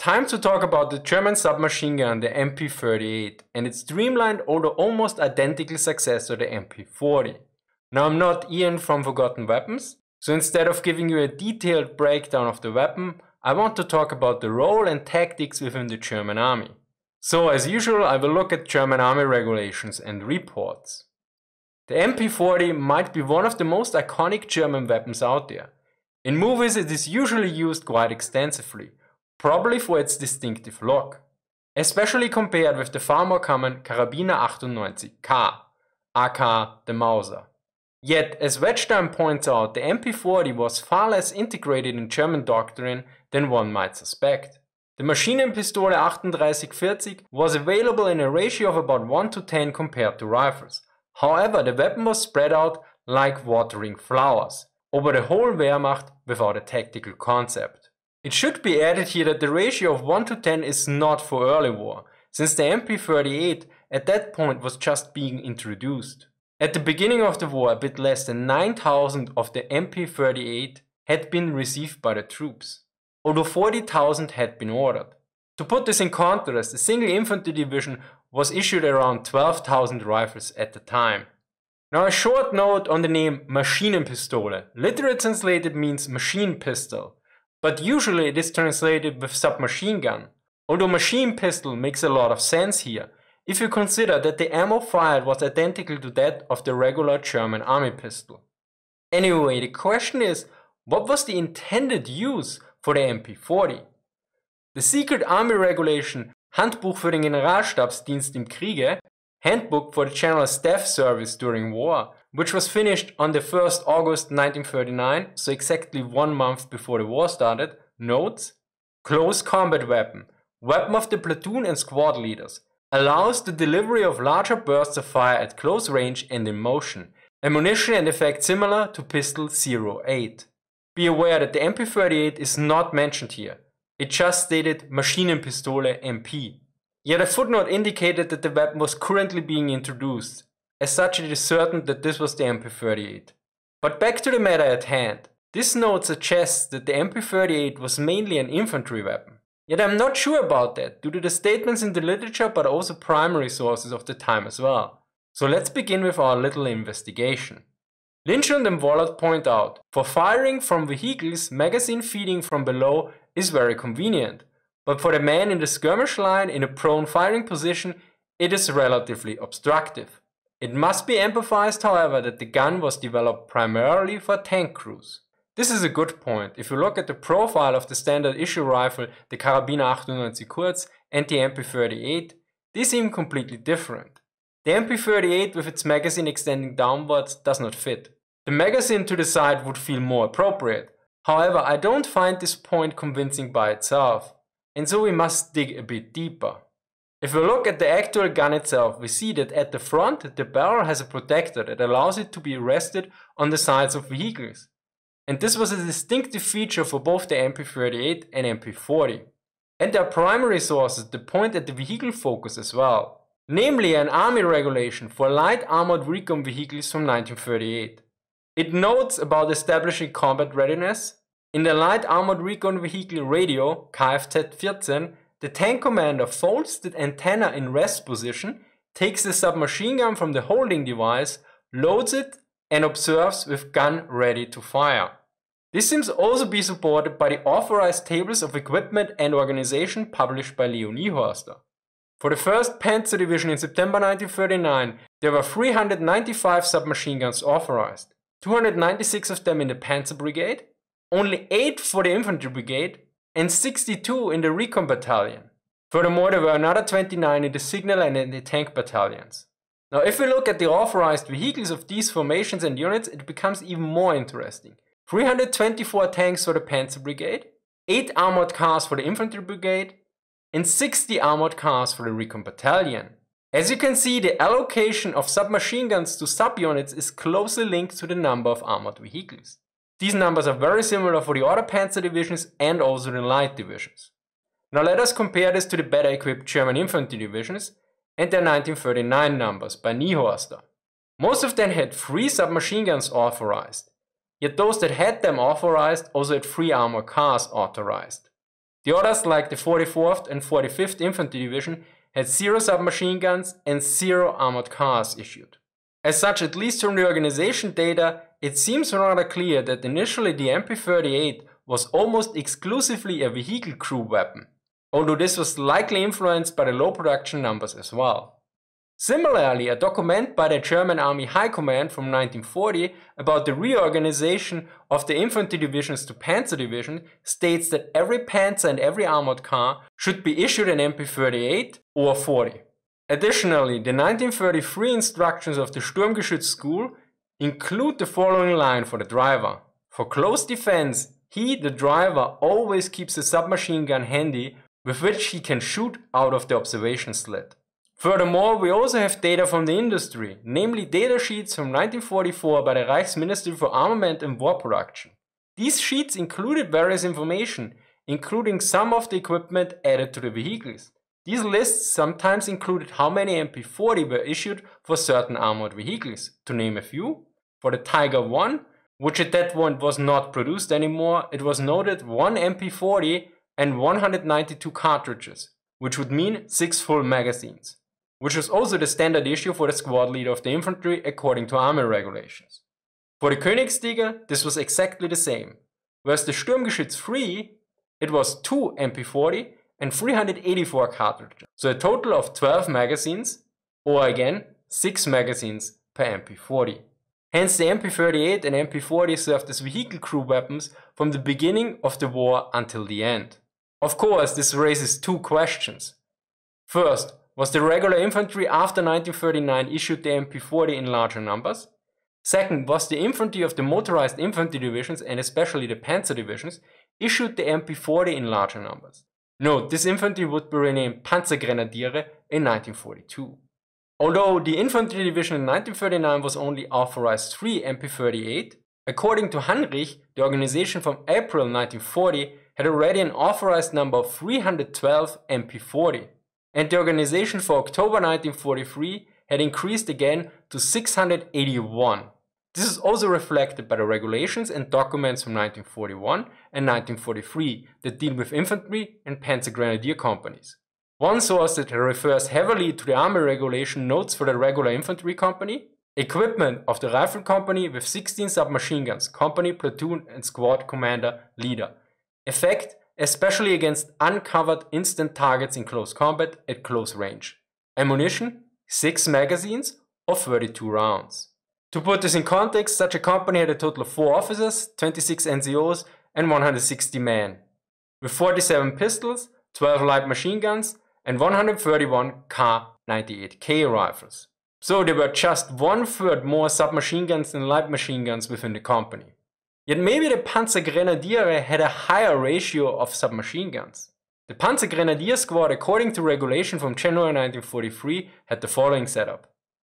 time to talk about the German submachine gun, the MP38, and its streamlined although almost identical successor, the MP40. Now I'm not Ian from Forgotten Weapons, so instead of giving you a detailed breakdown of the weapon, I want to talk about the role and tactics within the German army. So as usual, I will look at German army regulations and reports. The MP40 might be one of the most iconic German weapons out there. In movies it is usually used quite extensively, probably for its distinctive look, especially compared with the far more common Karabiner 98K, aka the Mauser. Yet, as Wettstein points out, the MP40 was far less integrated in German doctrine than one might suspect. The Maschinenpistole 3840 was available in a ratio of about 1:10 compared to rifles. However, the weapon was spread out like watering flowers over the whole Wehrmacht without a tactical concept. It should be added here that the ratio of 1:10 is not for early war, since the MP38 at that point was just being introduced. At the beginning of the war, a bit less than 9,000 of the MP38 had been received by the troops, although 40,000 had been ordered. To put this in contrast, a single infantry division was issued around 12,000 rifles at the time. Now a short note on the name Maschinenpistole. Literally translated means machine pistol, but usually it is translated with submachine gun, although machine pistol makes a lot of sense here, if you consider that the ammo fired was identical to that of the regular German army pistol. Anyway, the question is, what was the intended use for the MP40? The secret army regulation Handbuch für den Generalstabsdienst im Kriege, Handbook for the General Staff Service during war, which was finished on the 1st August 1939, so exactly 1 month before the war started, notes, close combat weapon, weapon of the platoon and squad leaders, allows the delivery of larger bursts of fire at close range and in motion, ammunition and effect similar to pistol 08. Be aware that the MP38 is not mentioned here. It just stated Maschinenpistole MP. Yet a footnote indicated that the weapon was currently being introduced. As such, it is certain that this was the MP38. But back to the matter at hand. This note suggests that the MP38 was mainly an infantry weapon. Yet I'm not sure about that, due to the statements in the literature but also primary sources of the time as well. So let's begin with our little investigation. Lynchund and Wollert point out, for firing from vehicles, magazine feeding from below is very convenient, but for the man in the skirmish line in a prone firing position, it is relatively obstructive. It must be emphasized, however, that the gun was developed primarily for tank crews. This is a good point. If you look at the profile of the standard issue rifle, the Karabiner 98 Kurz and the MP38, they seem completely different. The MP38 with its magazine extending downwards does not fit. The magazine to the side would feel more appropriate. However, I don't find this point convincing by itself, and so we must dig a bit deeper. If we look at the actual gun itself, we see that at the front the barrel has a protector that allows it to be rested on the sides of vehicles. And this was a distinctive feature for both the MP38 and MP40. And there are primary sources that point at the vehicle focus as well, namely an army regulation for light armored recon vehicles from 1938. It notes about establishing combat readiness. In the light armored recon vehicle radio, Kfz-14, the tank commander folds the antenna in rest position, takes the submachine gun from the holding device, loads it, and observes with gun ready to fire. This seems also be supported by the authorized tables of equipment and organization published by Leo Niehorster. For the 1st Panzer Division in September 1939, there were 395 submachine guns authorized. 296 of them in the Panzer Brigade, only 8 for the Infantry Brigade, and 62 in the Recon Battalion. Furthermore, there were another 29 in the Signal and in the Tank Battalions. Now, if we look at the authorized vehicles of these formations and units, it becomes even more interesting. 324 tanks for the Panzer Brigade, 8 armored cars for the Infantry Brigade, and 60 armored cars for the Recon Battalion. As you can see, the allocation of submachine guns to subunits is closely linked to the number of armored vehicles. These numbers are very similar for the other Panzer divisions and also the light divisions. Now let us compare this to the better equipped German infantry divisions and their 1939 numbers by Niehorster. Most of them had 3 submachine guns authorized, yet those that had them authorized also had 3 armored cars authorized. The others, like the 44th and 45th Infantry Division, had 0 submachine guns and 0 armored cars issued. As such, at least from the organization data, it seems rather clear that initially the MP38 was almost exclusively a vehicle crew weapon, although this was likely influenced by the low production numbers as well. Similarly, a document by the German Army High Command from 1940 about the reorganization of the infantry divisions to panzer divisions states that every panzer and every armored car should be issued an MP38 or 40. Additionally, the 1933 instructions of the Sturmgeschütz School include the following line for the driver. For close defense, he, the driver, always keeps a submachine gun handy with which he can shoot out of the observation slit. Furthermore, we also have data from the industry, namely data sheets from 1944 by the Reichsministry for Armament and War Production. These sheets included various information, including some of the equipment added to the vehicles. These lists sometimes included how many MP40 were issued for certain armored vehicles, to name a few. For the Tiger I, which at that point was not produced anymore, it was noted 1 MP40 and 192 cartridges, which would mean 6 full magazines, which was also the standard issue for the squad leader of the infantry according to army regulations. For the Königstiger, this was exactly the same, whereas the Sturmgeschütz III, it was 2 MP40 and 384 cartridges, so a total of 12 magazines, or again 6 magazines per MP40. Hence the MP38 and MP40 served as vehicle crew weapons from the beginning of the war until the end. Of course, this raises 2 questions. First, was the regular infantry after 1939 issued the MP40 in larger numbers? Second, was the infantry of the motorized infantry divisions and especially the panzer divisions issued the MP40 in larger numbers? Note, this infantry would be renamed Panzergrenadiere in 1942. Although the infantry division in 1939 was only authorized 3 MP38, according to Heinrich, the organization from April 1940 had already an authorized number of 312 MP40. And the organization for October 1943 had increased again to 681. This is also reflected by the regulations and documents from 1941 and 1943 that deal with infantry and panzer grenadier companies. One source that refers heavily to the army regulation notes for the regular infantry company: equipment of the rifle company with 16 submachine guns, company, platoon and squad commander, leader. Effect: especially against uncovered instant targets in close combat at close range. Ammunition: 6 magazines or 32 rounds. To put this in context, such a company had a total of 4 officers, 26 NCOs and 160 men, with 47 pistols, 12 light machine guns and 131 K98K rifles. So there were just 1/3 more submachine guns than light machine guns within the company. Yet maybe the Panzergrenadiere had a higher ratio of submachine guns. The Panzergrenadier squad, according to regulation from January 1943, had the following setup.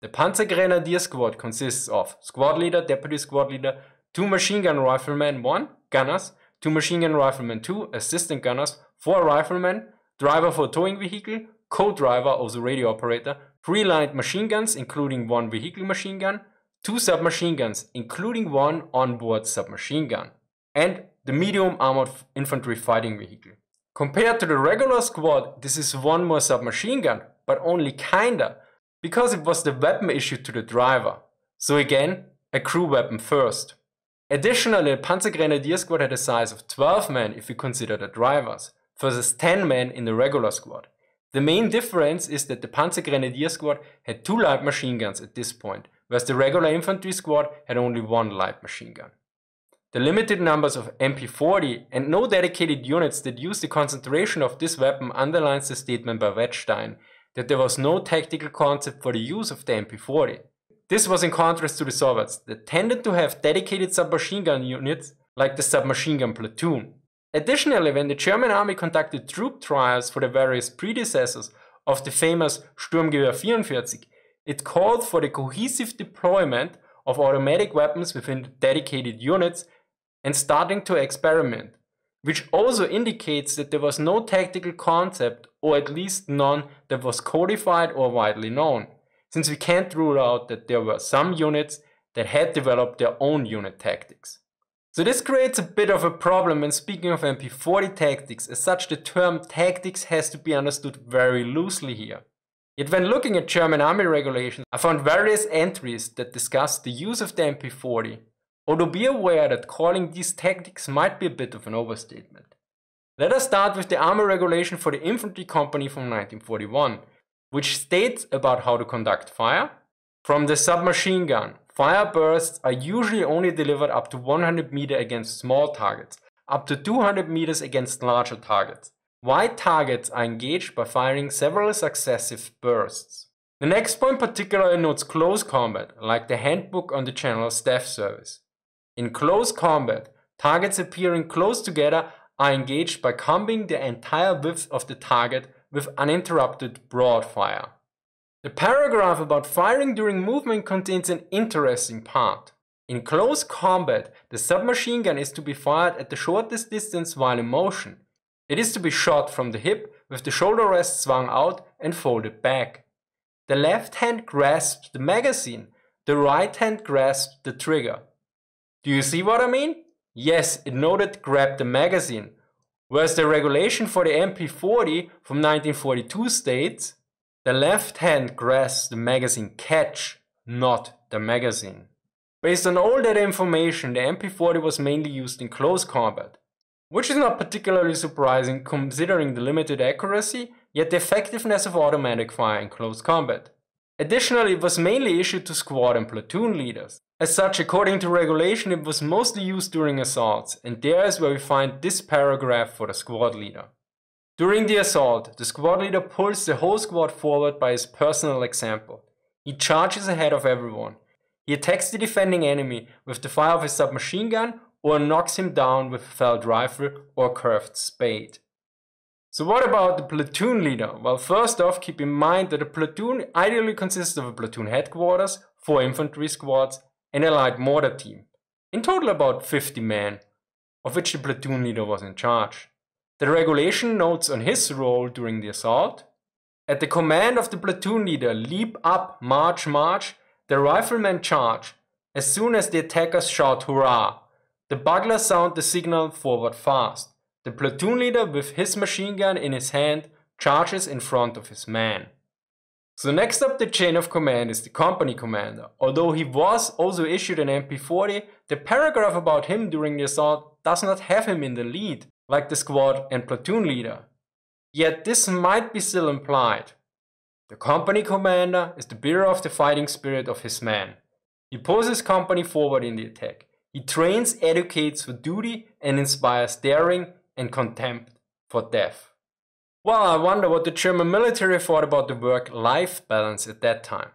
The Panzergrenadier squad consists of squad leader, deputy squad leader, 2 machine gun riflemen, 1, gunners, 2 machine gun riflemen, 2, assistant gunners, 4 riflemen, driver for towing vehicle, co-driver, also radio operator, 3 light machine guns, including 1 vehicle machine gun, 2 submachine guns, including 1 onboard submachine gun, and the medium armored infantry fighting vehicle. Compared to the regular squad, this is 1 more submachine gun, but only kinda, because it was the weapon issued to the driver. So again, a crew weapon first. Additionally, the Panzergrenadier squad had a size of 12 men if you consider the drivers, versus 10 men in the regular squad. The main difference is that the Panzergrenadier squad had 2 light machine guns at this point, whereas the regular infantry squad had only 1 light machine gun. The limited numbers of MP40 and no dedicated units that use the concentration of this weapon underlines the statement by Wettstein that there was no tactical concept for the use of the MP40. This was in contrast to the Soviets that tended to have dedicated submachine gun units like the submachine gun platoon. Additionally, when the German army conducted troop trials for the various predecessors of the famous Sturmgewehr 44, it called for the cohesive deployment of automatic weapons within dedicated units and starting to experiment, which also indicates that there was no tactical concept, or at least none that was codified or widely known, since we can't rule out that there were some units that had developed their own unit tactics. So this creates a bit of a problem when speaking of MP40 tactics, as such the term tactics has to be understood very loosely here. Yet when looking at German army regulations, I found various entries that discuss the use of the MP40, although be aware that calling these tactics might be a bit of an overstatement. Let us start with the army regulation for the infantry company from 1941, which states about how to conduct fire. From the submachine gun, fire bursts are usually only delivered up to 100 meters against small targets, up to 200 meters against larger targets. Wide targets are engaged by firing several successive bursts. The next point particularly notes close combat, like the handbook on the General Staff Service. In close combat, targets appearing close together are engaged by combing the entire width of the target with uninterrupted broad fire. The paragraph about firing during movement contains an interesting part. In close combat, the submachine gun is to be fired at the shortest distance while in motion. It is to be shot from the hip with the shoulder rest swung out and folded back. The left hand grasps the magazine, the right hand grasps the trigger. Do you see what I mean? Yes, it noted grab the magazine, whereas the regulation for the MP40 from 1942 states the left hand grasps the magazine catch, not the magazine. Based on all that information, the MP40 was mainly used in close combat, which is not particularly surprising considering the limited accuracy, yet the effectiveness of automatic fire in close combat. Additionally, it was mainly issued to squad and platoon leaders. As such, according to regulation, it was mostly used during assaults, and there is where we find this paragraph for the squad leader. During the assault, the squad leader pulls the whole squad forward by his personal example. He charges ahead of everyone. He attacks the defending enemy with the fire of his submachine gun or knocks him down with a felt rifle or curved spade. So what about the platoon leader? Well, first off, keep in mind that a platoon ideally consists of a platoon headquarters, 4 infantry squads, and a light mortar team. In total about 50 men, of which the platoon leader was in charge. The regulation notes on his role during the assault. At the command of the platoon leader, leap up, march, march, the riflemen charge. As soon as the attackers shout hurrah, the buglers sound the signal forward fast. The platoon leader with his machine gun in his hand charges in front of his men. So next up the chain of command is the company commander. Although he was also issued an MP40, the paragraph about him during the assault does not have him in the lead, like the squad and platoon leader. Yet this might be still implied. The company commander is the bearer of the fighting spirit of his men. He pulls his company forward in the attack. He trains, educates for duty, and inspires daring and contempt for death. Well, I wonder what the German military thought about the work-life balance at that time.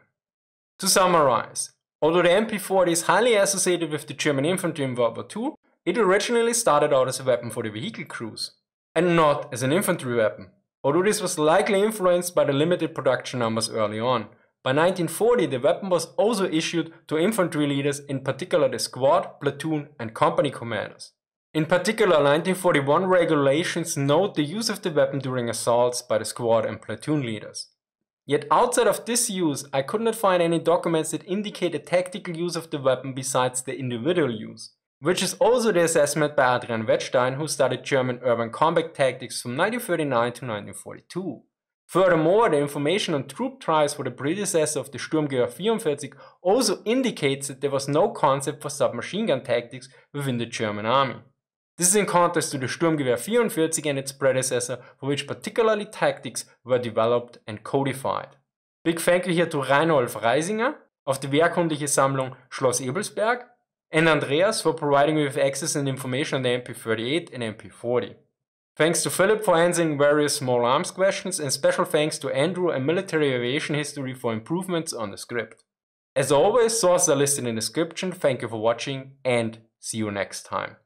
To summarize, although the MP40 is highly associated with the German infantry in World War II, it originally started out as a weapon for the vehicle crews, and not as an infantry weapon, although this was likely influenced by the limited production numbers early on. By 1940, the weapon was also issued to infantry leaders, in particular the squad, platoon, and company commanders. In particular, 1941 regulations note the use of the weapon during assaults by the squad and platoon leaders. Yet outside of this use, I could not find any documents that indicate a tactical use of the weapon besides the individual use, which is also the assessment by Adrian Wettstein, who studied German urban combat tactics from 1939 to 1942. Furthermore, the information on troop trials for the predecessor of the Sturmgewehr 44 also indicates that there was no concept for submachine gun tactics within the German army. This is in contrast to the Sturmgewehr 44 and its predecessor, for which particularly tactics were developed and codified. Big thank you here to Reinhold Reisinger of the Wehrkundliche Sammlung Schloss Ebelsberg and Andreas for providing me with access and information on the MP38 and MP40. Thanks to Philip for answering various small arms questions, and special thanks to Andrew and Military Aviation History for improvements on the script. As always, sources are listed in the description. Thank you for watching and see you next time.